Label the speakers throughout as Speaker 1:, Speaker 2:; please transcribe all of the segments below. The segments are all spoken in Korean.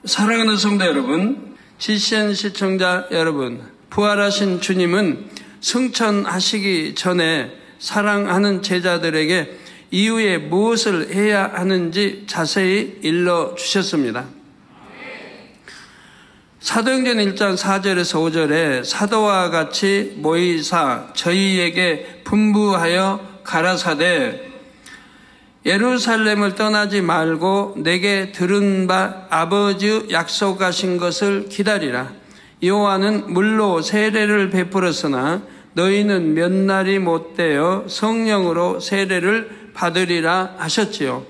Speaker 1: 사랑하는 성도 여러분, GCN 시청자 여러분, 부활하신 주님은 승천하시기 전에 사랑하는 제자들에게 이후에 무엇을 해야 하는지 자세히 일러주셨습니다. 사도행전 1장 4절에서 5절에 사도와 같이 모이사 저희에게 분부하여 가라사대 예루살렘을 떠나지 말고 내게 들은 바 아버지 약속하신 것을 기다리라. 요한은 물로 세례를 베풀었으나 너희는 몇 날이 못되어 성령으로 세례를 받으리라 하셨지요.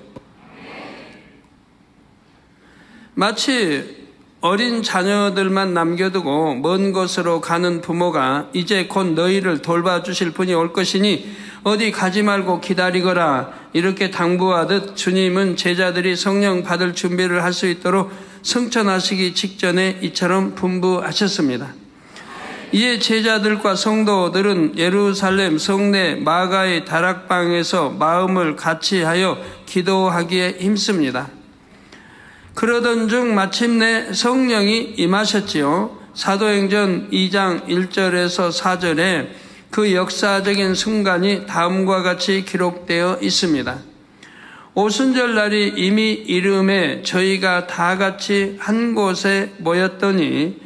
Speaker 1: 마치 어린 자녀들만 남겨두고 먼 곳으로 가는 부모가 이제 곧 너희를 돌봐주실 분이 올 것이니 어디 가지 말고 기다리거라 이렇게 당부하듯 주님은 제자들이 성령 받을 준비를 할 수 있도록 승천하시기 직전에 이처럼 분부하셨습니다. 이에 제자들과 성도들은 예루살렘 성내 마가의 다락방에서 마음을 같이하여 기도하기에 힘씁니다. 그러던 중 마침내 성령이 임하셨지요. 사도행전 2장 1절에서 4절에 그 역사적인 순간이 다음과 같이 기록되어 있습니다. 오순절 날이 이미 이름에 저희가 다 같이 한 곳에 모였더니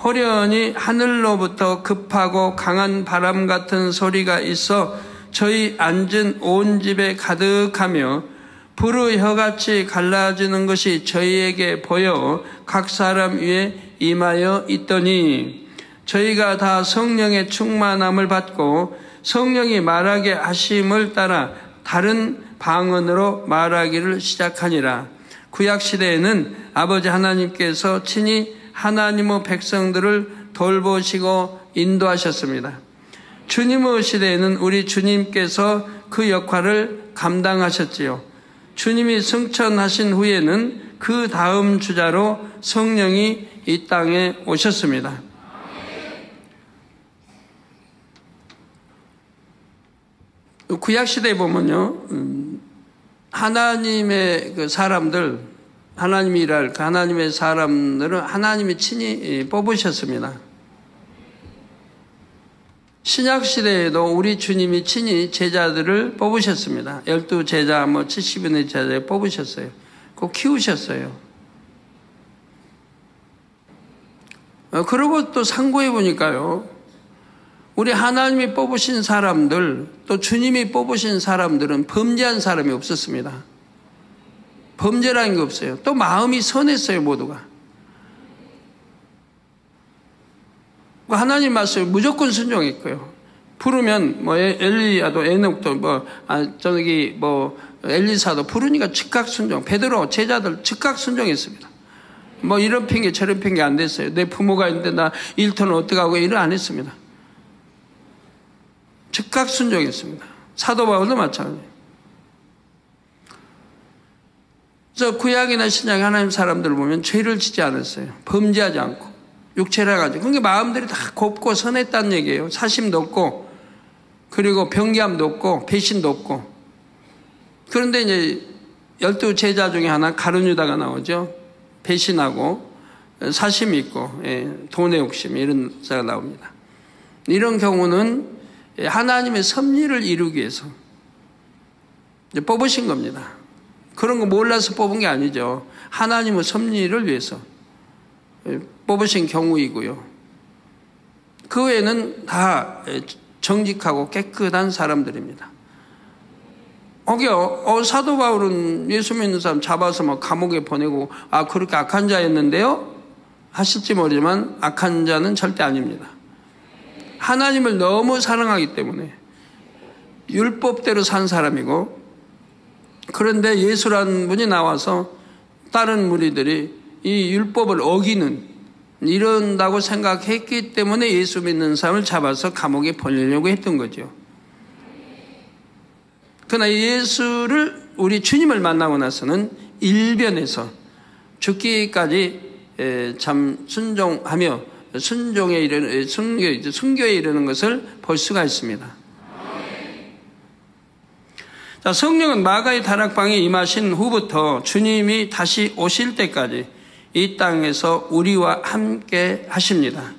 Speaker 1: 호련히 하늘로부터 급하고 강한 바람 같은 소리가 있어 저희 앉은 온 집에 가득하며 불의 혀같이 갈라지는 것이 저희에게 보여 각 사람 위에 임하여 있더니 저희가 다 성령의 충만함을 받고 성령이 말하게 하심을 따라 다른 방언으로 말하기를 시작하니라. 구약시대에는 아버지 하나님께서 친히 하나님의 백성들을 돌보시고 인도하셨습니다. 주님의 시대에는 우리 주님께서 그 역할을 감당하셨지요. 주님이 승천하신 후에는 그 다음 주자로 성령이 이 땅에 오셨습니다. 구약시대에 보면요, 하나님의 그 사람들, 하나님이랄 그 하나님의 사람들은 하나님이 친히 뽑으셨습니다. 신약시대에도 우리 주님이 친히 제자들을 뽑으셨습니다. 12제자, 70인의 제자를 뽑으셨어요. 꼭 키우셨어요. 그리고 또 상고해 보니까요, 우리 하나님이 뽑으신 사람들, 또 주님이 뽑으신 사람들은 범죄한 사람이 없었습니다. 범죄라는 게 없어요. 또 마음이 선했어요, 모두가. 하나님 말씀에 무조건 순종했고요. 부르면 엘리야도 에녹도 엘리사도 부르니까 즉각 순종. 베드로 제자들 즉각 순종했습니다. 이런 핑계 저런 핑계 안 됐어요. 내 부모가 있는데 나 일터는 어떡하고 이런 안 했습니다. 즉각 순종했습니다. 사도 바울도 마찬가지예요. 그래서 구약이나 신약의 하나님 사람들을 보면 죄를 짓지 않았어요. 범죄하지 않고 육체라 가지고. 그러니까 마음들이 다 곱고 선했다는 얘기예요. 사심도 없고, 그리고 변기함도 없고, 배신도 없고. 그런데 이제 12제자 중에 하나 가룟유다가 나오죠. 배신하고 사심이 있고 돈의 욕심 이런 자가 나옵니다. 이런 경우는 하나님의 섭리를 이루기 위해서 뽑으신 겁니다. 그런 거 몰라서 뽑은 게 아니죠. 하나님의 섭리를 위해서 뽑으신 경우이고요. 그 외에는 다 정직하고 깨끗한 사람들입니다. 사도 바울은 예수 믿는 사람 잡아서 감옥에 보내고 그렇게 악한 자였는데요? 하실지 모르지만 악한 자는 절대 아닙니다. 하나님을 너무 사랑하기 때문에 율법대로 산 사람이고, 그런데 예수라는 분이 나와서 다른 무리들이 이 율법을 어기는 이런다고 생각했기 때문에 예수 믿는 사람을 잡아서 감옥에 보내려고 했던 거죠. 그러나 예수를, 우리 주님을 만나고 나서는 일변에서 죽기까지 참 순종하며 순교에 이르는 것을 볼 수가 있습니다. 자, 성령은 마가의 다락방에 임하신 후부터 주님이 다시 오실 때까지 이 땅에서 우리와 함께 하십니다.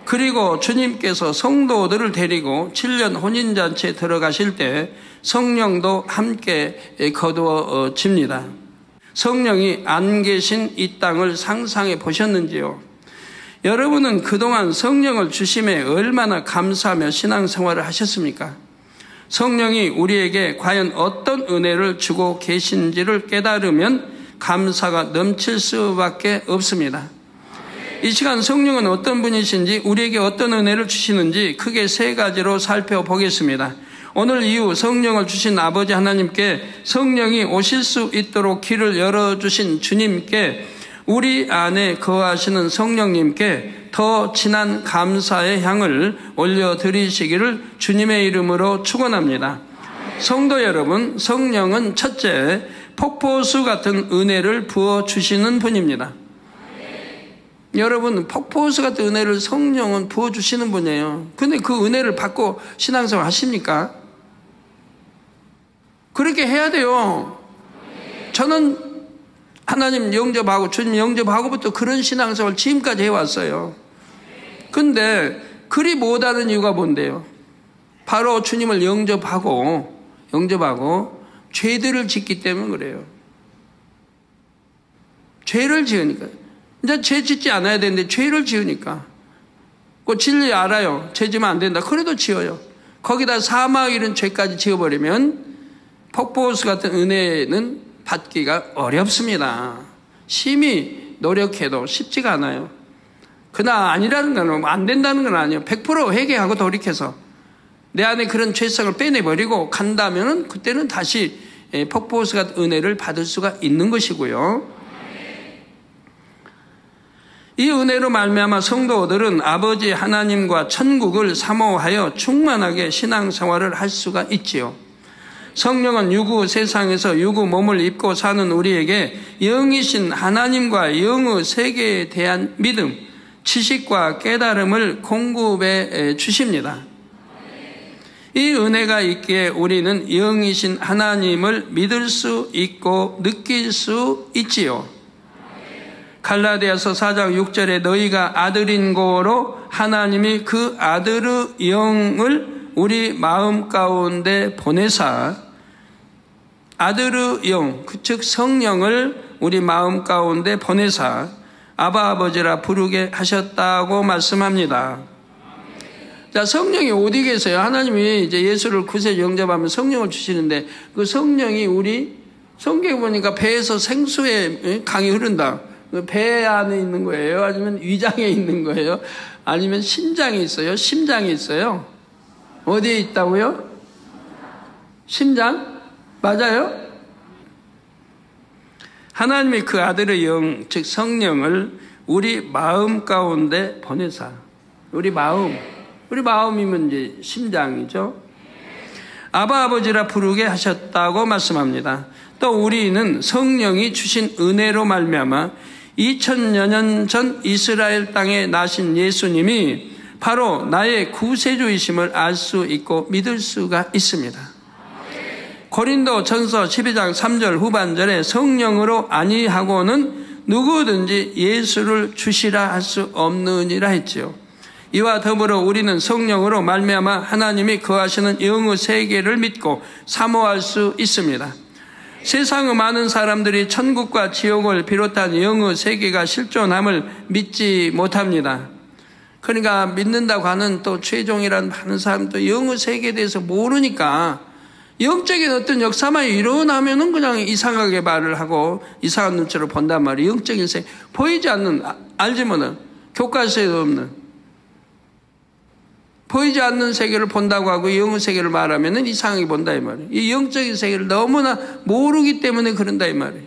Speaker 1: 그리고 주님께서 성도들을 데리고 7년 혼인잔치에 들어가실 때 성령도 함께 거두어집니다. 성령이 안 계신 이 땅을 상상해 보셨는지요? 여러분은 그동안 성령을 주심에 얼마나 감사하며 신앙생활을 하셨습니까? 성령이 우리에게 과연 어떤 은혜를 주고 계신지를 깨달으면 감사가 넘칠 수밖에 없습니다. 이 시간 성령은 어떤 분이신지, 우리에게 어떤 은혜를 주시는지 크게 세 가지로 살펴보겠습니다. 오늘 이후 성령을 주신 아버지 하나님께, 성령이 오실 수 있도록 길을 열어주신 주님께, 우리 안에 거하시는 성령님께 더 진한 감사의 향을 올려드리시기를 주님의 이름으로 축원합니다. 성도 여러분, 성령은 첫째, 폭포수 같은 은혜를 부어주시는 분입니다. 여러분, 폭포수 같은 은혜를 성령은 부어주시는 분이에요. 근데 그 은혜를 받고 신앙생활 하십니까? 그렇게 해야 돼요. 저는 하나님 영접하고 주님 영접하고부터 그런 신앙생활을 지금까지 해왔어요. 근데 그리 못하는 이유가 뭔데요? 바로 주님을 영접하고 죄들을 짓기 때문에 그래요. 죄를 지으니까. 이제 죄 짓지 않아야 되는데 죄를 지으니까. 그 진리 알아요. 죄 지면 안 된다. 그래도 지어요. 거기다 사망 이런 죄까지 지어버리면 폭포수 같은 은혜는 받기가 어렵습니다. 심히 노력해도 쉽지가 않아요. 그러나 아니라는 건 안 된다는 건 아니에요. 100% 회개하고 돌이켜서 내 안에 그런 죄성을 빼내버리고 간다면 그때는 다시 폭포수 같은 은혜를 받을 수가 있는 것이고요. 이 은혜로 말미암아 성도들은 아버지 하나님과 천국을 사모하여 충만하게 신앙생활을 할 수가 있지요. 성령은 유구 세상에서 유구 몸을 입고 사는 우리에게 영이신 하나님과 영의 세계에 대한 믿음, 지식과 깨달음을 공급해 주십니다. 이 은혜가 있기에 우리는 영이신 하나님을 믿을 수 있고 느낄 수 있지요. 갈라디아서 4장 6절에 너희가 아들인 고로 하나님이 그 아들의 영을 우리 마음 가운데 보내사, 아들의 영, 즉 성령을 우리 마음 가운데 보내사 아바 아버지라 부르게 하셨다고 말씀합니다. 자, 성령이 어디 계세요? 하나님이 이제 예수를 구세 영접하면 성령을 주시는데 그 성령이 우리 성경에 보니까 배에서 생수의 강이 흐른다. 배 안에 있는 거예요? 아니면 위장에 있는 거예요? 아니면 심장에 있어요? 심장에 있어요? 어디에 있다고요? 심장? 맞아요? 하나님이 그 아들의 영, 즉 성령을 우리 마음 가운데 보내사, 우리 마음이면 이제 심장이죠. 아바 아버지라 부르게 하셨다고 말씀합니다. 또 우리는 성령이 주신 은혜로 말미암아 2000여 년 전 이스라엘 땅에 나신 예수님이 바로 나의 구세주이심을 알 수 있고 믿을 수가 있습니다. 고린도 전서 12장 3절 후반절에 성령으로 아니하고는 누구든지 예수를 주시라 할 수 없느니라 했지요. 이와 더불어 우리는 성령으로 말미암아 하나님이 거하시는 영의 세계를 믿고 사모할 수 있습니다. 세상의 많은 사람들이 천국과 지옥을 비롯한 영의 세계가 실존함을 믿지 못합니다. 그러니까 믿는다고 하는 또 최종이라는 많은 사람도 영의 세계에 대해서 모르니까 영적인 어떤 역사만 일어나면은 그냥 이상하게 말을 하고 이상한 눈치로 본단 말이에요. 영적인 세계, 보이지 않는, 알지만은 교과서에도 없는 보이지 않는 세계를 본다고 하고 영의 세계를 말하면은 이상하게 본다 이 말이에요. 이 영적인 세계를 너무나 모르기 때문에 그런다 이 말이에요.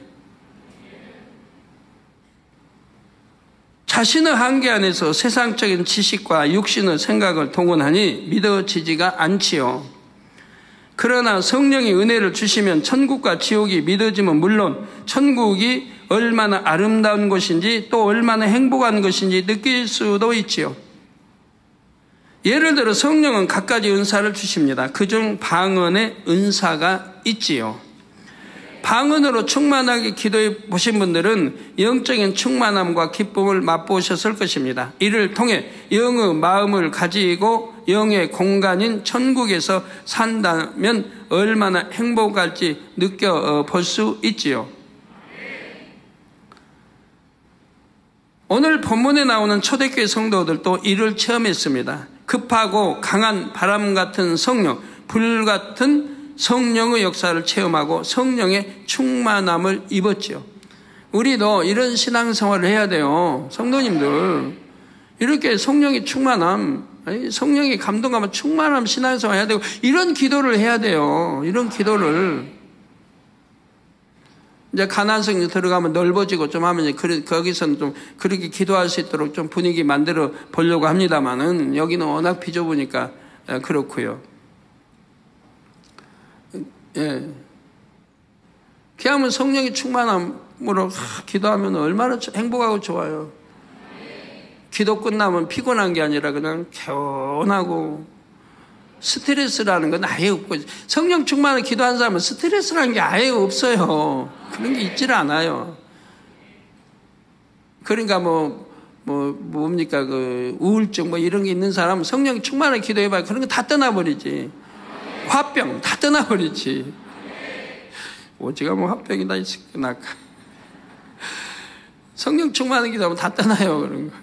Speaker 1: 자신의 한계 안에서 세상적인 지식과 육신의 생각을 동원하니 믿어지지가 않지요. 그러나 성령이 은혜를 주시면 천국과 지옥이 믿어지면 물론 천국이 얼마나 아름다운 것인지 또 얼마나 행복한 것인지 느낄 수도 있지요. 예를 들어 성령은 갖가지 은사를 주십니다. 그중 방언의 은사가 있지요. 방언으로 충만하게 기도해 보신 분들은 영적인 충만함과 기쁨을 맛보셨을 것입니다. 이를 통해 영의 마음을 가지고 영의 공간인 천국에서 산다면 얼마나 행복할지 느껴볼 수 있지요. 오늘 본문에 나오는 초대교회 성도들도 이를 체험했습니다. 급하고 강한 바람 같은 성령, 불 같은 성령의 역사를 체험하고 성령의 충만함을 입었지요. 우리도 이런 신앙생활을 해야 돼요. 성도님들 이렇게 성령의 충만함, 성령의 감동하면 충만함 신앙생활 해야 되고 이런 기도를 해야 돼요. 이런 기도를 이제 가나안성 들어가면 넓어지고 좀 하면 거기서는 좀 그렇게 기도할 수 있도록 좀 분위기 만들어 보려고 합니다만은 여기는 워낙 비좁으니까 그렇고요. 예. 그야말로 성령의 충만함으로 기도하면 얼마나 행복하고 좋아요. 기도 끝나면 피곤한 게 아니라 그냥 개운하고 스트레스라는 건 아예 없고 성령 충만을 기도하는 사람은 스트레스라는 게 아예 없어요. 그런 게 있지를 않아요. 그러니까 뭡니까 그 우울증 이런 게 있는 사람은 성령 충만을 기도해봐야 그런 거 다 떠나버리지. 화병 다 떠나버리지. 오지가 화병이 다 있구나. 성령 충만한 기도하면 다 떠나요. 그런 거.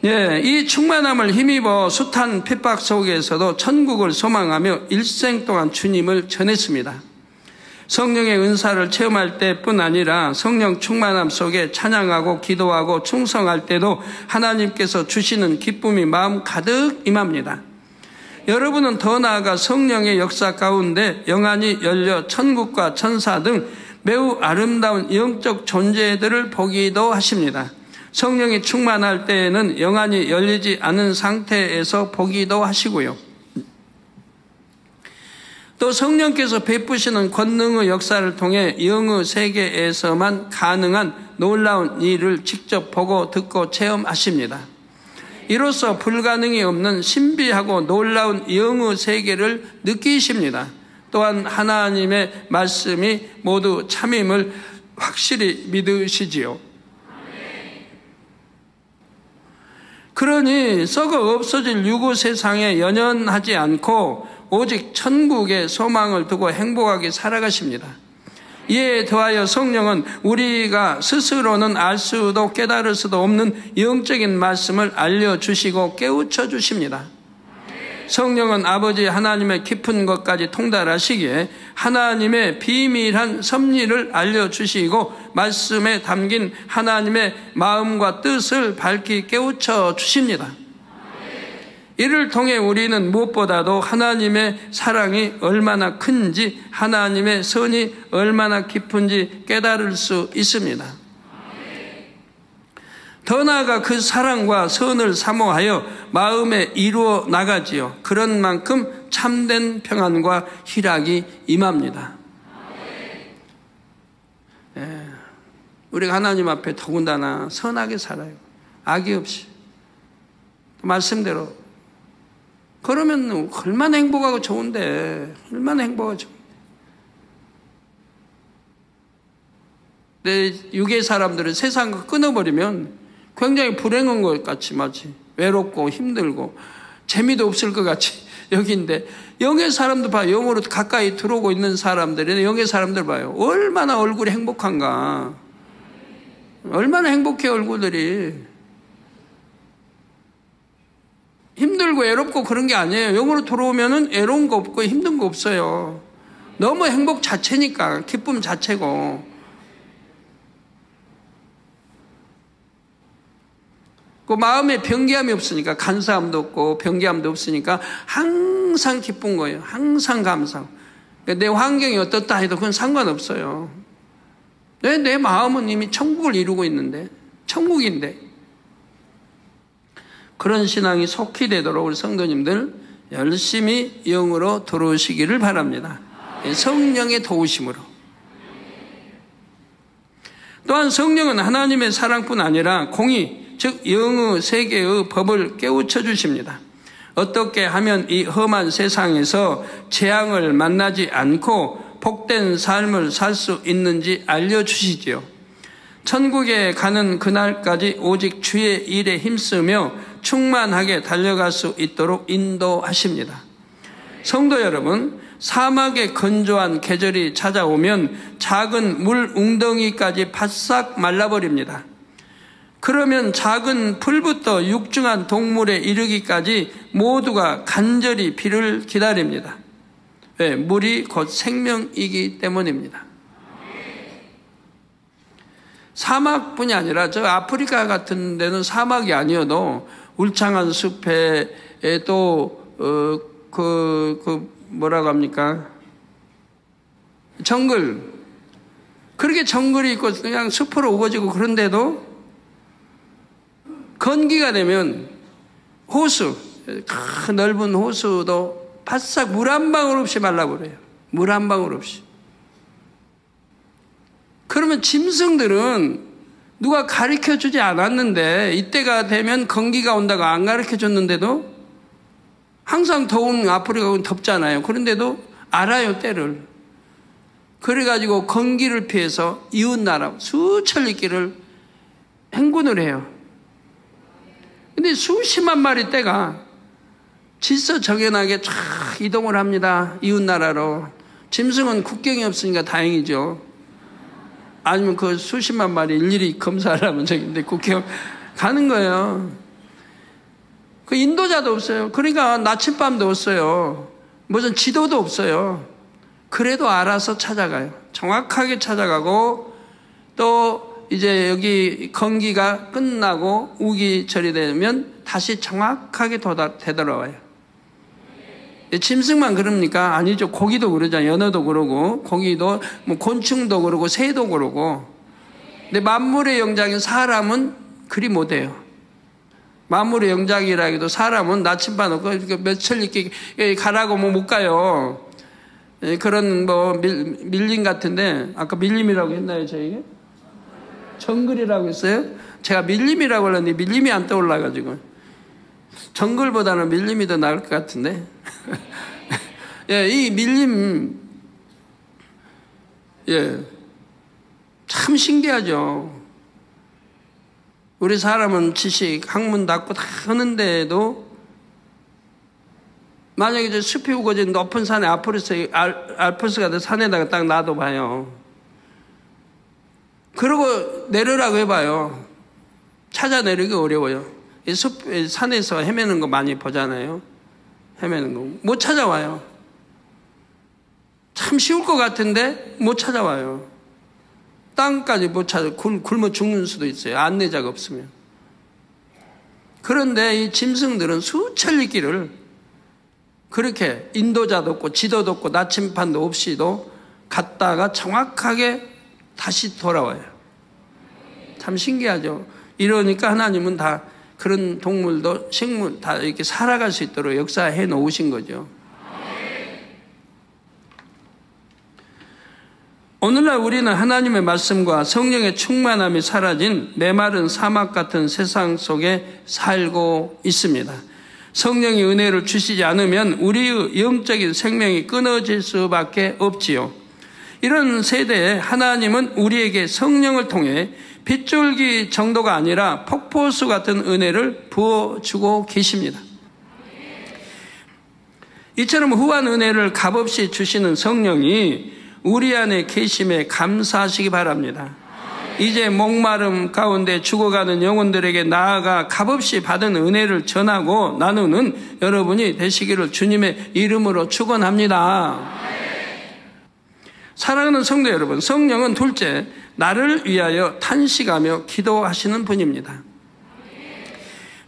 Speaker 1: 예, 이 충만함을 힘입어 숱한 핍박 속에서도 천국을 소망하며 일생 동안 주님을 전했습니다. 성령의 은사를 체험할 때뿐 아니라 성령 충만함 속에 찬양하고 기도하고 충성할 때도 하나님께서 주시는 기쁨이 마음 가득 임합니다. 여러분은 더 나아가 성령의 역사 가운데 영안이 열려 천국과 천사 등 매우 아름다운 영적 존재들을 보기도 하십니다. 성령이 충만할 때에는 영안이 열리지 않은 상태에서 보기도 하시고요. 또 성령께서 베푸시는 권능의 역사를 통해 영의 세계에서만 가능한 놀라운 일을 직접 보고 듣고 체험하십니다. 이로써 불가능이 없는 신비하고 놀라운 영의 세계를 느끼십니다. 또한 하나님의 말씀이 모두 참임을 확실히 믿으시지요. 그러니 썩어 없어질 유구 세상에 연연하지 않고 오직 천국의 소망을 두고 행복하게 살아가십니다. 이에 더하여 성령은 우리가 스스로는 알 수도 깨달을 수도 없는 영적인 말씀을 알려주시고 깨우쳐 주십니다. 성령은 아버지 하나님의 깊은 것까지 통달하시기에 하나님의 비밀한 섭리를 알려주시고 말씀에 담긴 하나님의 마음과 뜻을 밝히 깨우쳐 주십니다. 이를 통해 우리는 무엇보다도 하나님의 사랑이 얼마나 큰지 하나님의 선이 얼마나 깊은지 깨달을 수 있습니다. 더 나아가 그 사랑과 선을 사모하여 마음에 이루어 나가지요. 그런 만큼 참된 평안과 희락이 임합니다. 예, 우리가 하나님 앞에 더군다나 선하게 살아요. 악의 없이. 말씀대로. 그러면 얼마나 행복하고 좋은데. 얼마나 행복하고 좋은데. 내 육의 사람들은 세상과 끊어버리면 굉장히 불행한 것 같이 마치 외롭고 힘들고 재미도 없을 것 같이 여기인데 영의 사람들 봐요. 영으로 가까이 들어오고 있는 사람들이 영의 사람들 봐요. 얼마나 얼굴이 행복한가. 얼마나 행복해 얼굴들이. 힘들고 애롭고 그런 게 아니에요. 영으로 들어오면은 애로운 거 없고 힘든 거 없어요. 너무 행복 자체니까 기쁨 자체고. 그 마음에 변기함이 없으니까 간사함도 없고 변기함도 없으니까 항상 기쁜 거예요. 항상 감사하고. 내 환경이 어떻다 해도 그건 상관없어요. 내 마음은 이미 천국을 이루고 있는데 천국인데 그런 신앙이 속히 되도록 우리 성도님들 열심히 영으로 들어오시기를 바랍니다. 성령의 도우심으로. 또한 성령은 하나님의 사랑뿐 아니라 공의 즉 영의 세계의 법을 깨우쳐 주십니다. 어떻게 하면 이 험한 세상에서 재앙을 만나지 않고 복된 삶을 살 수 있는지 알려주시지요. 천국에 가는 그날까지 오직 주의 일에 힘쓰며 충만하게 달려갈 수 있도록 인도하십니다. 성도 여러분, 사막의 건조한 계절이 찾아오면 작은 물 웅덩이까지 바싹 말라버립니다. 그러면 작은 풀부터 육중한 동물에 이르기까지 모두가 간절히 비를 기다립니다. 왜? 물이 곧 생명이기 때문입니다. 사막뿐이 아니라 저 아프리카 같은 데는 사막이 아니어도 울창한 숲에 또 뭐라고 합니까? 정글. 그렇게 정글이 있고 그냥 숲으로 우거지고 그런데도 건기가 되면 호수, 큰 넓은 호수도 바싹 물 한 방울 없이 말라버려요. 물 한 방울 없이. 그러면 짐승들은 누가 가르쳐 주지 않았는데 이때가 되면 건기가 온다고 안 가르쳐 줬는데도 항상 더운 아프리카는 덥잖아요. 그런데도 알아요, 때를. 그래가지고 건기를 피해서 이웃나라 수천리 길을 행군을 해요. 근데 수십만 마리 떼가 질서정연하게 쫙 이동을 합니다. 이웃나라로. 짐승은 국경이 없으니까 다행이죠. 아니면 그 수십만 마리 일일이 검사하려면 저기인데 국경 가는 거예요. 그 인도자도 없어요. 그러니까 나침반도 없어요. 무슨 지도도 없어요. 그래도 알아서 찾아가요. 정확하게 찾아가고 또 이제 여기 건기가 끝나고 우기철이 되면 다시 정확하게 되돌아와요. 짐승만 그럽니까? 아니죠. 고기도 그러잖아요. 연어도 그러고 고기도 뭐 곤충도 그러고 새도 그러고. 근데 만물의 영장인 사람은 그리 못해요. 만물의 영장이라 해도 사람은 나침반 없고 며칠 이렇게 가라고 뭐 못 가요. 그런 뭐 밀림 같은데 아까 밀림이라고 했나요 저에게? 정글이라고 했어요? 제가 밀림이라고 하려는데 밀림이 안 떠올라가지고 정글보다는 밀림이 더 나을 것 같은데. 예, 이 밀림, 예, 참 신기하죠. 우리 사람은 지식, 학문 닦고 다 하는데도 만약에 저 숲이 우거진 높은 산에 알프스 같은 산에다가 딱 놔둬봐요. 그러고 내려라고 해봐요. 찾아내리기 어려워요. 이 산에서 헤매는 거 많이 보잖아요. 헤매는 거. 못 찾아와요. 참 쉬울 것 같은데 못 찾아와요. 땅까지 못 찾아, 굶어 죽는 수도 있어요. 안내자가 없으면. 그런데 이 짐승들은 수천리 길을 그렇게 인도자도 없고 지도도 없고 나침반도 없이도 갔다가 정확하게 다시 돌아와요. 참 신기하죠. 이러니까 하나님은 다 그런 동물도 식물 다 이렇게 살아갈 수 있도록 역사해 놓으신 거죠. 오늘날 우리는 하나님의 말씀과 성령의 충만함이 사라진 메마른 사막 같은 세상 속에 살고 있습니다. 성령이 은혜를 주시지 않으면 우리의 영적인 생명이 끊어질 수밖에 없지요. 이런 세대에 하나님은 우리에게 성령을 통해 빗줄기 정도가 아니라 폭포수 같은 은혜를 부어주고 계십니다. 이처럼 후한 은혜를 값없이 주시는 성령이 우리 안에 계심에 감사하시기 바랍니다. 이제 목마름 가운데 죽어가는 영혼들에게 나아가 값없이 받은 은혜를 전하고 나누는 여러분이 되시기를 주님의 이름으로 축원합니다. 사랑하는 성도 여러분, 성령은 둘째, 나를 위하여 탄식하며 기도하시는 분입니다.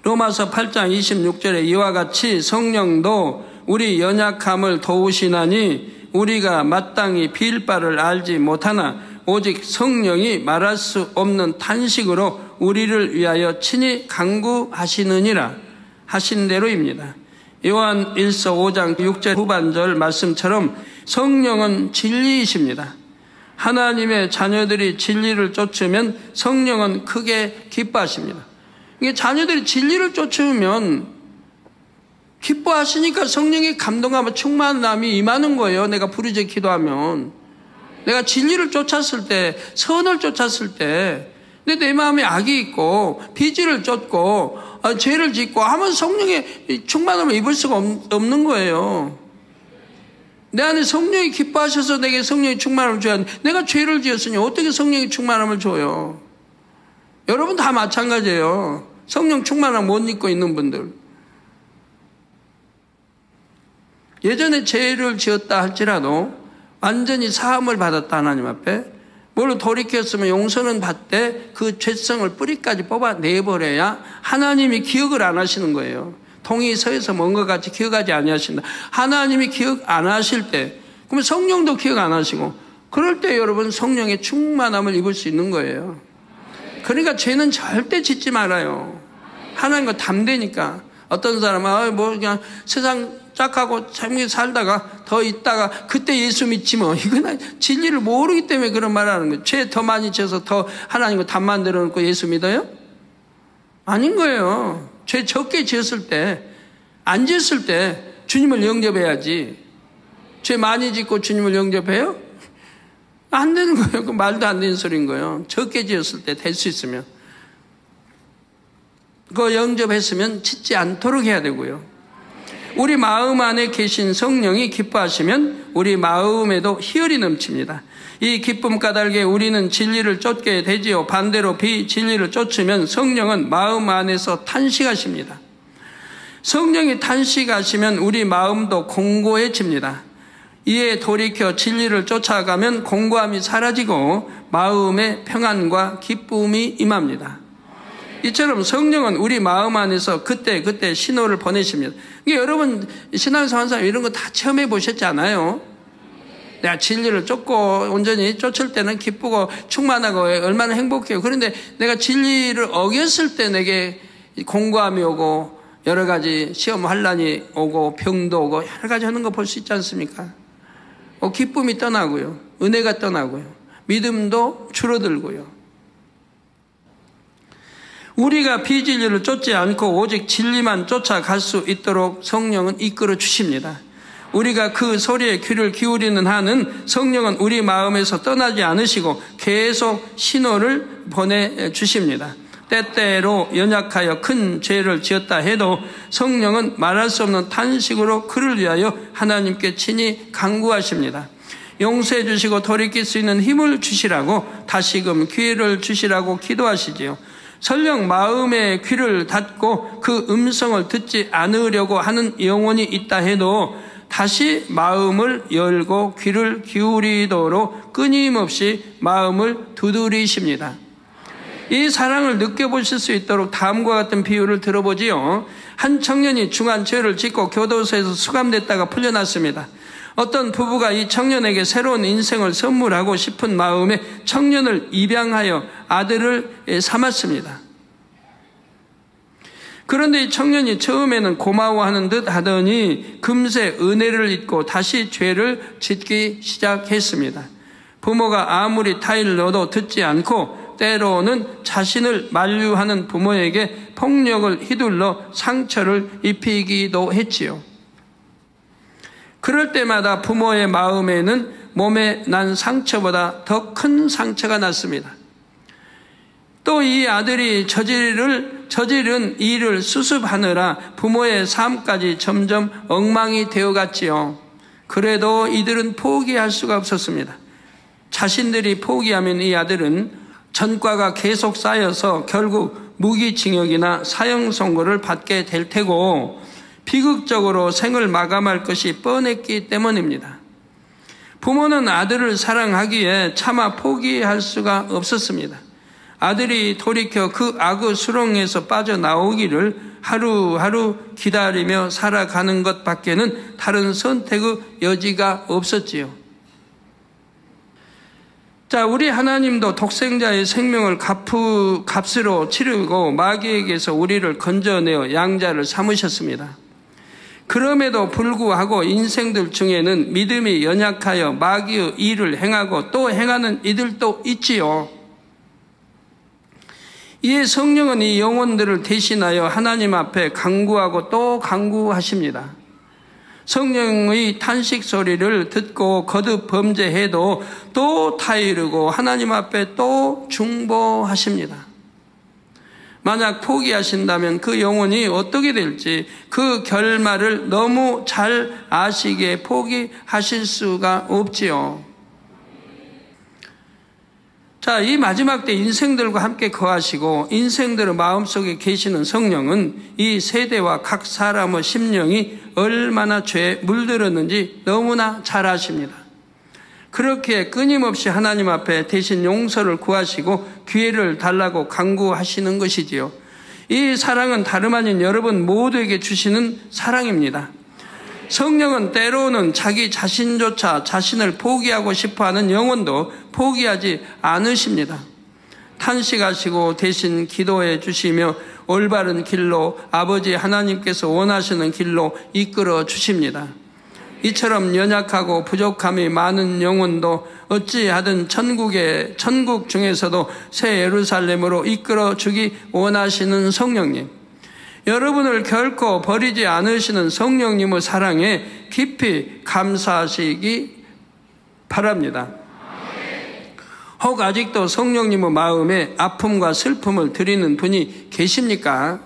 Speaker 1: 로마서 8장 26절에 이와 같이 성령도 우리 연약함을 도우시나니 우리가 마땅히 빌 바를 알지 못하나 오직 성령이 말할 수 없는 탄식으로 우리를 위하여 친히 간구하시느니라 하신 대로입니다. 요한 1서 5장 6절 후반절 말씀처럼 성령은 진리이십니다. 하나님의 자녀들이 진리를 쫓으면 성령은 크게 기뻐하십니다. 이게 자녀들이 진리를 쫓으면 기뻐하시니까 성령의 감동하면 충만함이 임하는 거예요. 내가 부르짖어 기도하면. 내가 진리를 쫓았을 때, 선을 쫓았을 때, 근데 내 마음에 악이 있고 비질을 쫓고 죄를 짓고 하면 성령의 충만함을 입을 수가 없는 거예요. 내 안에 성령이 기뻐하셔서 내게 성령의 충만함을 줘야 하는데 내가 죄를 지었으니 어떻게 성령의 충만함을 줘요? 여러분 다 마찬가지예요. 성령 충만함 못 입고 있는 분들. 예전에 죄를 지었다 할지라도 완전히 사함을 받았다 하나님 앞에 뭘로 돌이켰으면 용서는 받되 그 죄성을 뿌리까지 뽑아내버려야 하나님이 기억을 안 하시는 거예요. 동이 서에서 먼 것 같이 기억하지 아니하신다. 하나님이 기억 안 하실 때 그러면 성령도 기억 안 하시고 그럴 때 여러분 성령의 충만함을 입을 수 있는 거예요. 그러니까 죄는 절대 짓지 말아요. 하나님과 담대니까. 어떤 사람은 뭐 그냥 세상 짝하고 재밌게 살다가 더 있다가 그때 예수 믿지 뭐. 이건 진리를 모르기 때문에 그런 말을 하는 거예요. 죄 더 많이 지어서 더 하나님과 담 만들어 놓고 예수 믿어요? 아닌 거예요. 죄 적게 지었을 때, 안 지었을 때 주님을 영접해야지. 죄 많이 짓고 주님을 영접해요? 안 되는 거예요. 그 말도 안 되는 소리인 거예요. 적게 지었을 때 될 수 있으면. 그거 영접했으면 짓지 않도록 해야 되고요. 우리 마음 안에 계신 성령이 기뻐하시면 우리 마음에도 희열이 넘칩니다. 이 기쁨 까닭에 우리는 진리를 쫓게 되지요. 반대로 비진리를 쫓으면 성령은 마음 안에서 탄식하십니다. 성령이 탄식하시면 우리 마음도 공고해집니다. 이에 돌이켜 진리를 쫓아가면 공고함이 사라지고 마음의 평안과 기쁨이 임합니다. 이처럼 성령은 우리 마음 안에서 그때 신호를 보내십니다. 여러분 신앙생활 이런 거 다 체험해 보셨잖아요. 내가 진리를 쫓고 온전히 쫓을 때는 기쁘고 충만하고 얼마나 행복해요. 그런데 내가 진리를 어겼을 때 내게 공고함이 오고 여러 가지 시험 환난이 오고 병도 오고 여러 가지 하는 거 볼 수 있지 않습니까? 기쁨이 떠나고요. 은혜가 떠나고요. 믿음도 줄어들고요. 우리가 비진리를 쫓지 않고 오직 진리만 쫓아갈 수 있도록 성령은 이끌어 주십니다. 우리가 그 소리에 귀를 기울이는 한은 성령은 우리 마음에서 떠나지 않으시고 계속 신호를 보내주십니다. 때때로 연약하여 큰 죄를 지었다 해도 성령은 말할 수 없는 탄식으로 그를 위하여 하나님께 친히 간구하십니다. 용서해 주시고 돌이킬 수 있는 힘을 주시라고 다시금 기회를 주시라고 기도하시지요. 설령 마음의 귀를 닫고 그 음성을 듣지 않으려고 하는 영혼이 있다 해도 다시 마음을 열고 귀를 기울이도록 끊임없이 마음을 두드리십니다. 이 사랑을 느껴보실 수 있도록 다음과 같은 비유를 들어보지요. 한 청년이 중한 죄를 짓고 교도소에서 수감됐다가 풀려났습니다. 어떤 부부가 이 청년에게 새로운 인생을 선물하고 싶은 마음에 청년을 입양하여 아들을 삼았습니다. 그런데 이 청년이 처음에는 고마워하는 듯 하더니 금세 은혜를 잊고 다시 죄를 짓기 시작했습니다. 부모가 아무리 타의를 넣어도 듣지 않고 때로는 자신을 만류하는 부모에게 폭력을 휘둘러 상처를 입히기도 했지요. 그럴 때마다 부모의 마음에는 몸에 난 상처보다 더 큰 상처가 났습니다. 또 이 아들이 저지른 일을 수습하느라 부모의 삶까지 점점 엉망이 되어갔지요. 그래도 이들은 포기할 수가 없었습니다. 자신들이 포기하면 이 아들은 전과가 계속 쌓여서 결국 무기징역이나 사형 선고를 받게 될 테고 비극적으로 생을 마감할 것이 뻔했기 때문입니다. 부모는 아들을 사랑하기에 차마 포기할 수가 없었습니다. 아들이 돌이켜 그 악의 수렁에서 빠져나오기를 하루하루 기다리며 살아가는 것밖에는 다른 선택의 여지가 없었지요. 자, 우리 하나님도 독생자의 생명을 값으로 치르고 마귀에게서 우리를 건져내어 양자를 삼으셨습니다. 그럼에도 불구하고 인생들 중에는 믿음이 연약하여 마귀의 일을 행하고 또 행하는 이들도 있지요. 이에 성령은 이 영혼들을 대신하여 하나님 앞에 간구하고 또 간구하십니다. 성령의 탄식 소리를 듣고 거듭 범죄해도 또 타이르고 하나님 앞에 또 중보하십니다. 만약 포기하신다면 그 영혼이 어떻게 될지 그 결말을 너무 잘 아시기에 포기하실 수가 없지요. 자, 이 마지막 때 인생들과 함께 거하시고 인생들의 마음속에 계시는 성령은 이 세대와 각 사람의 심령이 얼마나 죄에 물들었는지 너무나 잘 아십니다. 그렇게 끊임없이 하나님 앞에 대신 용서를 구하시고 기회를 달라고 간구하시는 것이지요. 이 사랑은 다름 아닌 여러분 모두에게 주시는 사랑입니다. 성령은 때로는 자기 자신조차 자신을 포기하고 싶어하는 영혼도 포기하지 않으십니다. 탄식하시고 대신 기도해 주시며 올바른 길로 아버지 하나님께서 원하시는 길로 이끌어 주십니다. 이처럼 연약하고 부족함이 많은 영혼도 어찌하든 천국 중에서도 새 예루살렘으로 이끌어 주기 원하시는 성령님, 여러분을 결코 버리지 않으시는 성령님의 사랑에 깊이 감사하시기 바랍니다. 혹 아직도 성령님의 마음에 아픔과 슬픔을 드리는 분이 계십니까?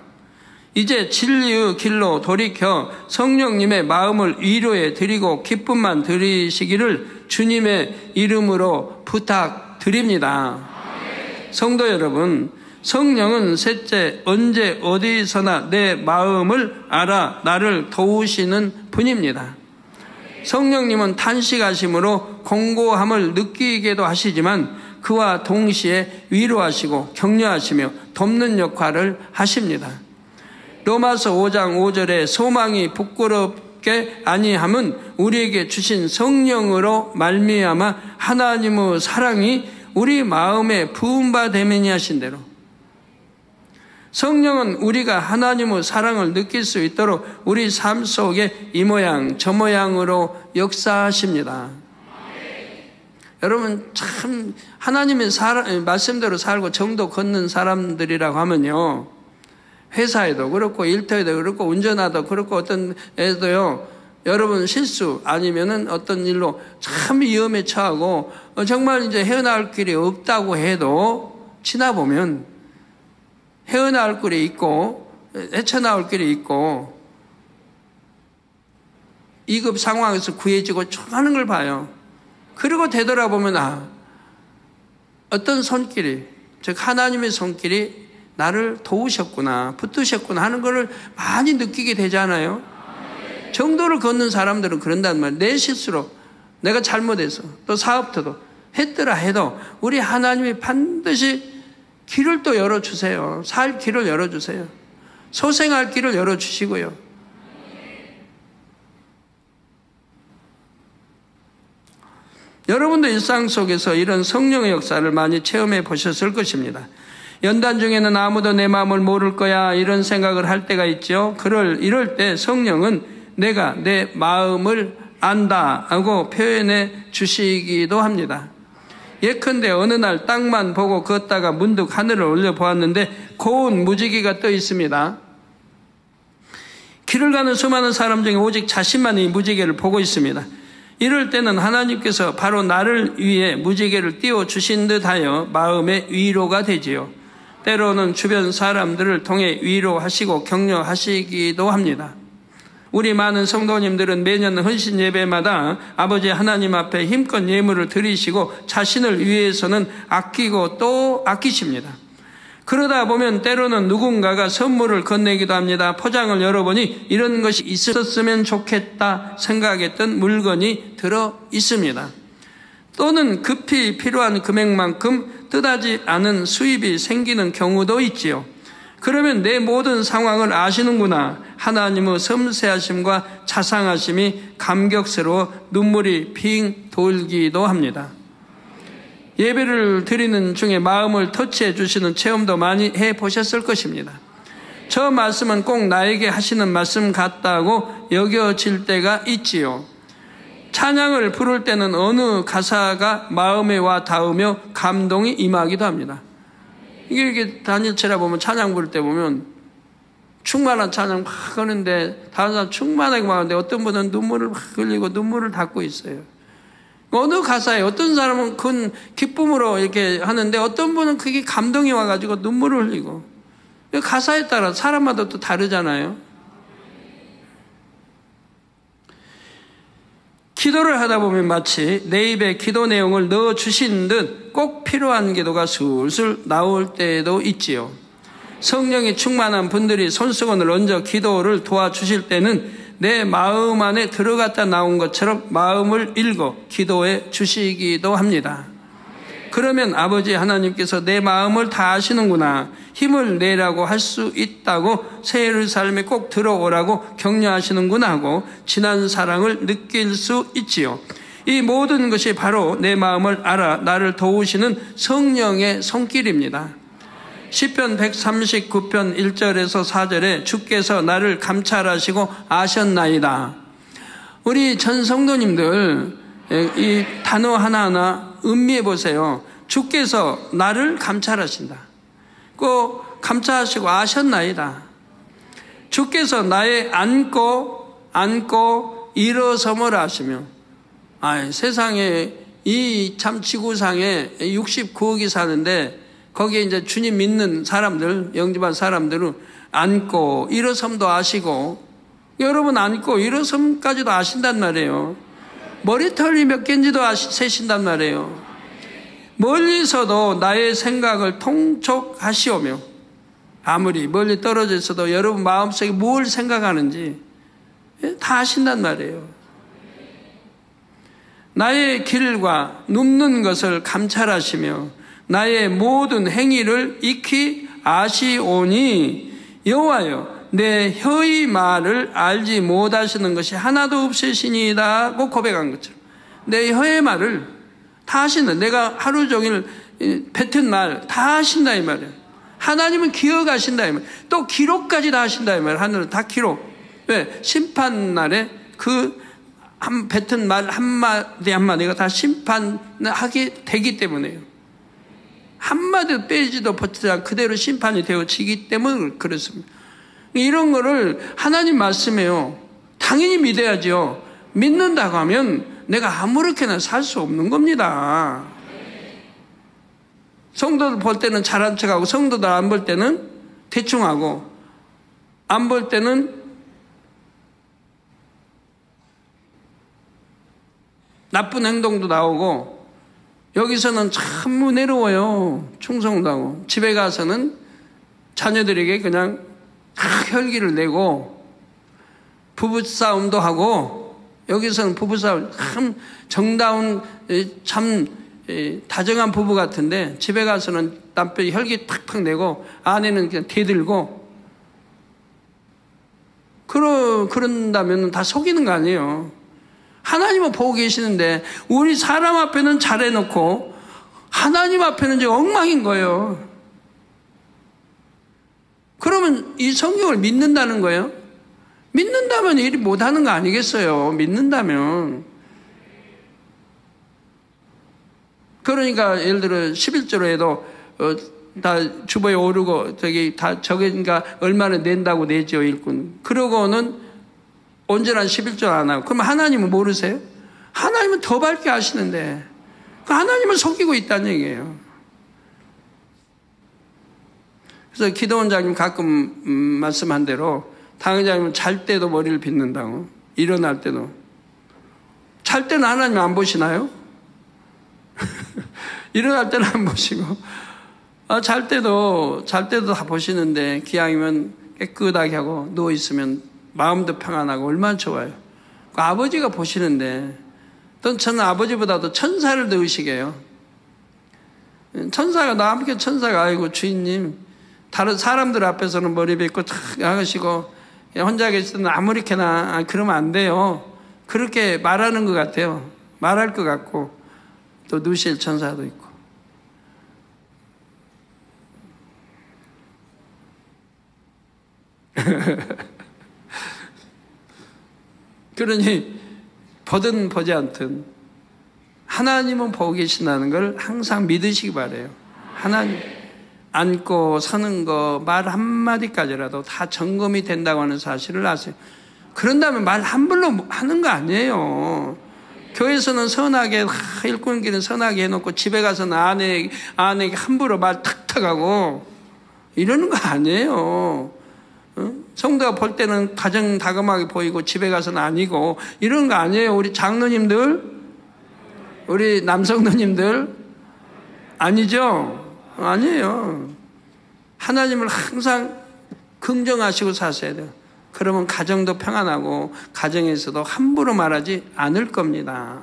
Speaker 1: 이제 진리의 길로 돌이켜 성령님의 마음을 위로해 드리고 기쁨만 드리시기를 주님의 이름으로 부탁드립니다. 성도 여러분, 성령은 셋째, 언제 어디서나 내 마음을 알아 나를 도우시는 분입니다. 성령님은 탄식하심으로 공고함을 느끼게도 하시지만 그와 동시에 위로하시고 격려하시며 돕는 역할을 하십니다. 로마서 5장 5절에 소망이 부끄럽게 아니함은 우리에게 주신 성령으로 말미암아 하나님의 사랑이 우리 마음에 부음받음이니 하신 대로 성령은 우리가 하나님의 사랑을 느낄 수 있도록 우리 삶 속에 이 모양 저 모양으로 역사하십니다. 여러분 참 하나님의 말씀대로 살고 정도 걷는 사람들이라고 하면요, 회사에도 그렇고 일터에도 그렇고 운전하도 그렇고 어떤 애도요, 여러분 실수 아니면은 어떤 일로 참 위험에 처하고 정말 이제 헤어나올 길이 없다고 해도 지나보면 헤어나올 길이 있고 헤쳐나올 길이 있고 2급 상황에서 구해지고 하는 걸 봐요. 그리고 되돌아보면 어떤 손길이, 즉 하나님의 손길이 나를 도우셨구나, 붙드셨구나 하는 걸 많이 느끼게 되잖아요. 정도를 걷는 사람들은 그런단 말이에요. 내 실수로 내가 잘못해서 또 사업터도 했더라 해도 우리 하나님이 반드시 길을 또 열어주세요. 살 길을 열어주세요. 소생할 길을 열어주시고요. 여러분도 일상 속에서 이런 성령의 역사를 많이 체험해 보셨을 것입니다. 연단 중에는 아무도 내 마음을 모를 거야 이런 생각을 할 때가 있죠. 이럴 때 성령은 내가 내 마음을 안다 하고 표현해 주시기도 합니다. 예컨대 어느 날 땅만 보고 걷다가 문득 하늘을 올려보았는데 고운 무지개가 떠 있습니다. 길을 가는 수많은 사람 중에 오직 자신만 이 무지개를 보고 있습니다. 이럴 때는 하나님께서 바로 나를 위해 무지개를 띄워주신 듯하여 마음의 위로가 되지요. 때로는 주변 사람들을 통해 위로하시고 격려하시기도 합니다. 우리 많은 성도님들은 매년 헌신 예배마다 아버지 하나님 앞에 힘껏 예물을 드리시고 자신을 위해서는 아끼고 또 아끼십니다. 그러다 보면 때로는 누군가가 선물을 건네기도 합니다. 포장을 열어보니 이런 것이 있었으면 좋겠다 생각했던 물건이 들어 있습니다. 또는 급히 필요한 금액만큼 뜻하지 않은 수입이 생기는 경우도 있지요. 그러면 내 모든 상황을 아시는구나. 하나님의 섬세하심과 자상하심이 감격스러워 눈물이 핑 돌기도 합니다. 예배를 드리는 중에 마음을 터치해 주시는 체험도 많이 해보셨을 것입니다. 저 말씀은 꼭 나에게 하시는 말씀 같다고 여겨질 때가 있지요. 찬양을 부를 때는 어느 가사가 마음에 와 닿으며 감동이 임하기도 합니다. 이게 다니엘처럼 보면 찬양 부를 때 보면 충만한 찬양 막 하는데 다른 사람 충만하게 막 하는데 어떤 분은 눈물을 막 흘리고 눈물을 닦고 있어요. 어느 가사에 어떤 사람은 큰 기쁨으로 이렇게 하는데 어떤 분은 그게 감동이 와가지고 눈물을 흘리고 가사에 따라 사람마다 또 다르잖아요. 기도를 하다 보면 마치 내 입에 기도 내용을 넣어주신 듯 꼭 필요한 기도가 술술 나올 때도 있지요. 성령이 충만한 분들이 손수건을 얹어 기도를 도와주실 때는 내 마음 안에 들어갔다 나온 것처럼 마음을 읽어 기도해 주시기도 합니다. 그러면 아버지 하나님께서 내 마음을 다 아시는구나, 힘을 내라고 할 수 있다고, 새 예루살렘에 꼭 들어오라고 격려하시는구나 하고 진한 사랑을 느낄 수 있지요. 이 모든 것이 바로 내 마음을 알아 나를 도우시는 성령의 손길입니다. 시편 139편 1절에서 4절에 주께서 나를 감찰하시고 아셨나이다. 우리 전 성도님들 이 단어 하나하나 음미해 보세요. 주께서 나를 감찰하신다. 꼭 감찰하시고 아셨나이다. 주께서 나의 안고 일어섬을 아시며, 세상에 이 참 지구상에 69억이 사는데 거기에 이제 주님 믿는 사람들, 영접한 사람들은 안고 일어섬도 아시고, 여러분 안고 일어섬까지도 아신단 말이에요. 머리털이 몇 개인지도 세신단 말이에요. 멀리서도 나의 생각을 통촉하시오며, 아무리 멀리 떨어져 있어도 여러분 마음속에 뭘 생각하는지 다 아신단 말이에요. 나의 길과 눕는 것을 감찰하시며 나의 모든 행위를 익히 아시오니 여호와여, 내 혀의 말을 알지 못하시는 것이 하나도 없으시니이다 고 고백한 것처럼 내 혀의 말을 다 아신다. 내가 하루 종일 뱉은 말 다 아신다 이 말이에요. 하나님은 기억하신다 이 말이에요. 또 기록까지 다 하신다 이 말이에요. 하늘은 다 기록. 왜? 심판날에 그 뱉은 말 한마디 한마디가 다 심판하게 되기 때문에요. 한마디도 빼지도 벗지 않고 그대로 심판이 되어지기 때문에 그렇습니다. 이런 거를 하나님 말씀이에요. 당연히 믿어야죠. 믿는다고 하면 내가 아무렇게나 살 수 없는 겁니다. 성도들 볼 때는 잘한 척하고 성도들 안 볼 때는 대충 하고 안 볼 때는 나쁜 행동도 나오고, 여기서는 참 은혜로워요. 충성도 하고 집에 가서는 자녀들에게 그냥 혈기를 내고 부부싸움도 하고, 여기서는 부부싸움 참 정다운 참 다정한 부부 같은데 집에 가서는 남편이 혈기 탁탁 내고 아내는 그냥 대들고, 그런다면 다 속이는 거 아니에요. 하나님은 보고 계시는데 우리 사람 앞에는 잘해놓고 하나님 앞에는 이제 엉망인 거예요. 그러면 이 성경을 믿는다는 거예요? 믿는다면 일이 못하는 거 아니겠어요? 믿는다면. 그러니까 예를 들어 11조로 해도 다 주보에 오르고 저기가 얼마나 낸다고 내죠 일꾼. 그러고는 온전한 11조 안 하고. 그럼 하나님은 모르세요? 하나님은 더 밝게 아시는데 하나님을 속이고 있다는 얘기예요. 그래서 기도원장님 가끔 말씀한 대로 당회장님은 잘 때도 머리를 빗는다고, 일어날 때도. 잘 때는 하나님 안 보시나요? 일어날 때는 안 보시고, 잘 때도 다 보시는데 기왕이면 깨끗하게 하고 누워있으면 마음도 평안하고 얼마나 좋아요. 그 아버지가 보시는데, 또 저는 아버지보다도 천사를 더 의식해요. 천사가, 나한테 천사가, 아이고 주인님, 다른 사람들 앞에서는 머리 빗고 탁 하시고 혼자 계실 때는 아무렇게나 그러면 안 돼요. 그렇게 말하는 것 같아요. 말할 것 같고, 또 누실 천사도 있고. 그러니 보든 보지 않든 하나님은 보고 계신다는 걸 항상 믿으시기 바라요. 하나님 앉고 서는 거 말 한마디까지라도 다 점검이 된다고 하는 사실을 아세요. 그런다면 말 함부로 하는 거 아니에요. 교회에서는 선하게, 일꾼 길은 선하게 해놓고 집에 가서는 아내에게 함부로 말 탁탁하고 이러는 거 아니에요. 성도가 볼 때는 다정다감하게 보이고 집에 가서는 아니고 이런 거 아니에요. 우리 장로님들, 우리 남성도님들 아니죠? 아니에요. 하나님을 항상 긍정하시고 사셔야 돼요. 그러면 가정도 평안하고 가정에서도 함부로 말하지 않을 겁니다.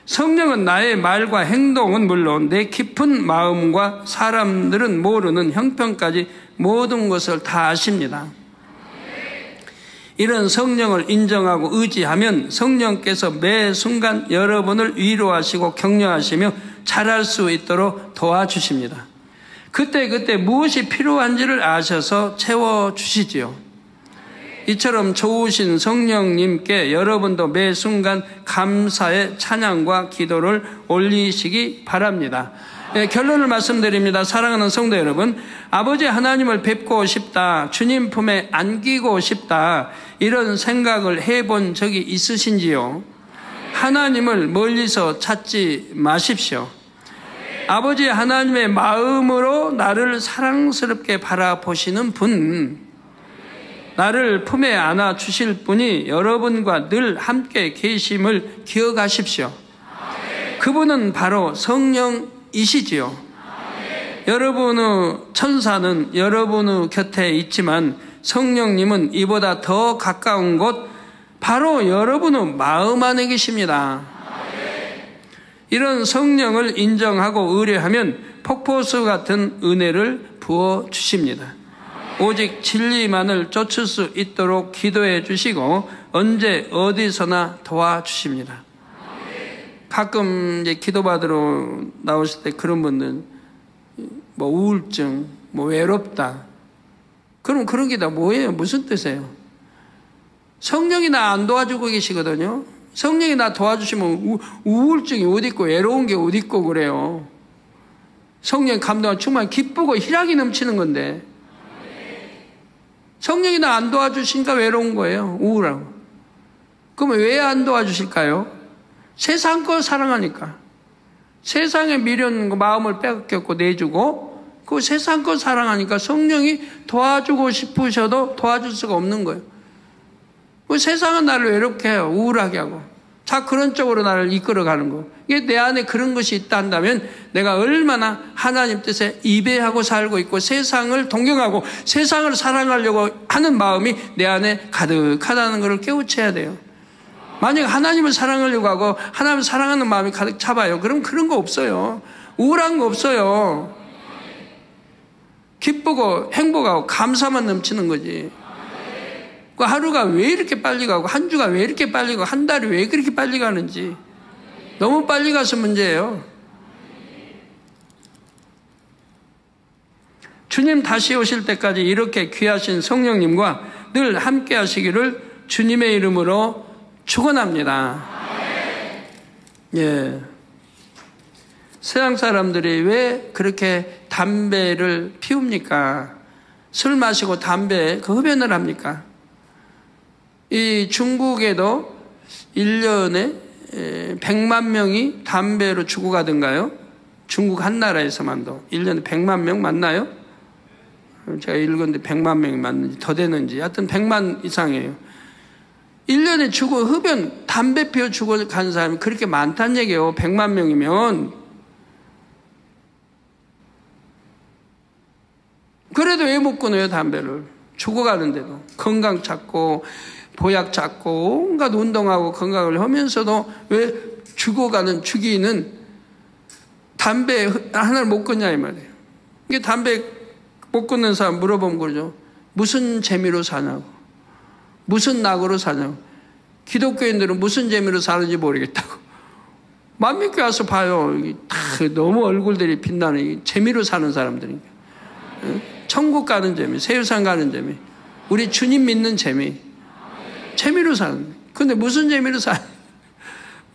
Speaker 1: 성령은 나의 말과 행동은 물론 내 깊은 마음과 사람들은 모르는 형편까지 모든 것을 다 아십니다. 이런 성령을 인정하고 의지하면 성령께서 매 순간 여러분을 위로하시고 격려하시며 잘할 수 있도록 도와주십니다. 그때 무엇이 필요한지를 아셔서 채워주시지요. 이처럼 좋으신 성령님께 여러분도 매 순간 감사의 찬양과 기도를 올리시기 바랍니다. 네, 결론을 말씀드립니다. 사랑하는 성도 여러분, 아버지 하나님을 뵙고 싶다, 주님 품에 안기고 싶다, 이런 생각을 해본 적이 있으신지요? 하나님을 멀리서 찾지 마십시오. 아버지 하나님의 마음으로 나를 사랑스럽게 바라보시는 분, 나를 품에 안아 주실 분이 여러분과 늘 함께 계심을 기억하십시오. 그분은 바로 성령이시지요. 여러분의 천사는 여러분의 곁에 있지만 성령님은 이보다 더 가까운 곳, 바로 여러분의 마음 안에 계십니다. 이런 성령을 인정하고 의뢰하면 폭포수 같은 은혜를 부어주십니다. 오직 진리만을 쫓을 수 있도록 기도해 주시고 언제 어디서나 도와주십니다. 가끔 이제 기도받으러 나오실 때 그런 분들 뭐 우울증, 뭐 외롭다. 그럼 그런 게 다 뭐예요? 무슨 뜻이에요? 성령이 나 안 도와주고 계시거든요. 성령이 나 도와주시면 우울증이 어디 있고 외로운 게 어디 있고 그래요. 성령 감동은 충만 기쁘고 희락이 넘치는 건데 성령이 나 안 도와주시니까 외로운 거예요. 우울하고. 그러면 왜 안 도와주실까요? 세상 거 사랑하니까. 세상에 미련 마음을 빼앗겼고 내주고 그 세상 거 사랑하니까 성령이 도와주고 싶으셔도 도와줄 수가 없는 거예요. 그 세상은 나를 외롭게 해요. 우울하게 하고. 자, 그런 쪽으로 나를 이끌어가는 거. 이게 내 안에 그런 것이 있다 한다면 내가 얼마나 하나님 뜻에 이배하고 살고 있고 세상을 동경하고 세상을 사랑하려고 하는 마음이 내 안에 가득하다는 것을 깨우쳐야 돼요. 만약 하나님을 사랑하려고 하고 하나님을 사랑하는 마음이 가득 차봐요. 그럼 그런 거 없어요. 우울한 거 없어요. 기쁘고 행복하고 감사만 넘치는 거지. 그 하루가 왜 이렇게 빨리 가고 한 주가 왜 이렇게 빨리 가고 한 달이 왜 그렇게 빨리 가는지 너무 빨리 가서 문제예요. 주님 다시 오실 때까지 이렇게 귀하신 성령님과 늘 함께 하시기를 주님의 이름으로 축원합니다. 예. 서양 사람들이 왜 그렇게 담배를 피웁니까? 술 마시고 담배 흡연을 합니까? 이 중국에도 1년에 100만 명이 담배로 죽어가던가요? 중국 한 나라에서만도 1년에 100만 명 맞나요? 제가 읽었는데 100만 명이 맞는지 더 되는지 하여튼 100만 이상이에요. 1년에 흡연, 담배 피워 죽어간 사람이 그렇게 많다는 얘기예요. 100만 명이면. 그래도 왜 못 끊어요, 담배를? 죽어가는데도. 건강 찾고 보약 찾고 온갖 운동하고 건강을 하면서도 왜 죽이는 담배 하나를 못 끊냐 이 말이에요. 이게 담배 못 끊는 사람 물어보면 그러죠. 무슨 재미로 사냐고. 무슨 낙으로 사냐고. 기독교인들은 무슨 재미로 사는지 모르겠다고. 만민교회 와서 봐요. 다 너무 얼굴들이 빛나는 재미로 사는 사람들이니까. 천국 가는 재미, 세유산 가는 재미, 우리 주님 믿는 재미. 재미로 사는. 근데 무슨 재미로 사냐?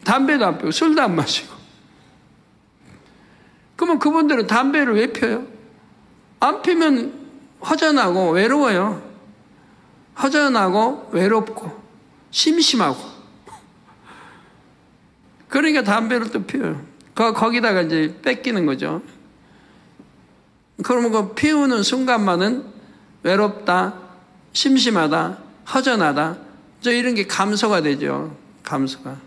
Speaker 1: 담배도 안 피우고 술도 안 마시고. 그럼 그러면 그분들은 담배를 왜 펴요? 안 피면 허전하고 외로워요. 허전하고 외롭고 심심하고. 그러니까 담배를 또 피워요. 거기다가 이제 뺏기는 거죠. 그러면 그 피우는 순간만은 외롭다, 심심하다, 허전하다, 이런 게 감소가 되죠. 감소가.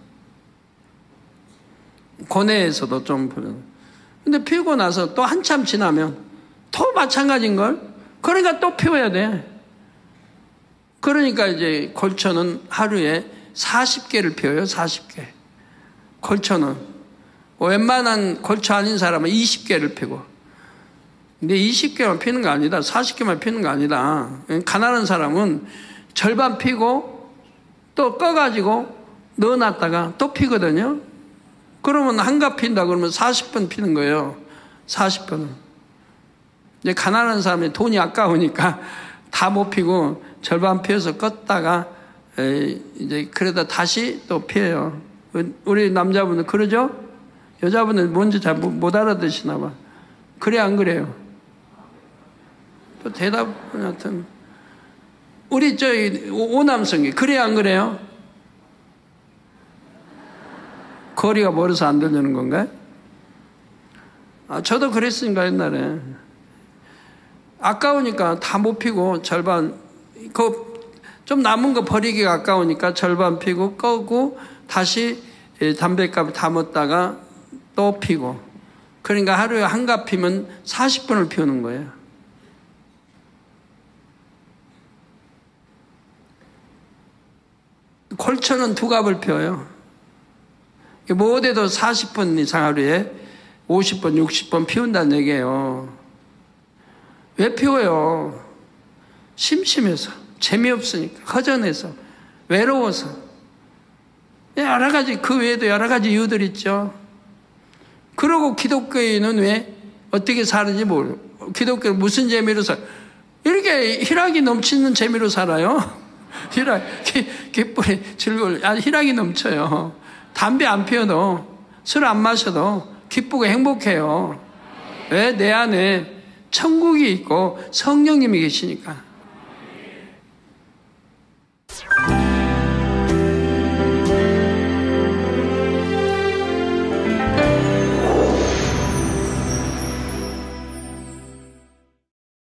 Speaker 1: 고뇌에서도 좀. 근데 피우고 나서 또 한참 지나면 또 마찬가지인걸? 그러니까 또 피워야 돼. 그러니까 이제 골초는 하루에 40개를 피워요, 40개. 골초는. 웬만한 골초 아닌 사람은 20개를 피고. 근데 20개만 피는 거 아니다. 40개만 피는 거 아니다. 가난한 사람은 절반 피고 또 꺼가지고 넣어놨다가 또 피거든요. 그러면 한갑 핀다 그러면 40번 피는 거예요. 40번은. 이제 가난한 사람이 돈이 아까우니까 다 못 피고 절반 피워서 껐다가 이제 그러다 다시 또 피해요. 우리 남자분들 그러죠? 여자분들 뭔지 잘 못 알아듣시나 봐. 그래 안 그래요? 또 대답은 하여튼 우리 오남성이 그래 안 그래요? 거리가 멀어서 안 들리는 건가요? 저도 그랬으니까 옛날에 아까우니까 다 못 피고 절반 좀 남은 거 버리기가 아까우니까 절반 피고 끄고 다시 담뱃값 담았다가 또 피고. 그러니까 하루에 한갑 피면 40번을 피우는 거예요. 골초는 2갑을 피워요. 못해도 40번 이상 하루에 50번, 60번 피운다는 얘기예요. 왜 피워요? 심심해서, 재미없으니까, 허전해서, 외로워서. 여러 가지, 그 외에도 여러 가지 이유들 있죠. 그러고 기독교인은 왜 어떻게 사는지 모르고, 기독교는 무슨 재미로 이렇게 희락이 넘치는 재미로 살아요. 기쁨이 즐거울, 희락이 넘쳐요. 담배 안 피워도, 술 안 마셔도 기쁘고 행복해요. 왜? 내 안에 천국이 있고 성령님이 계시니까.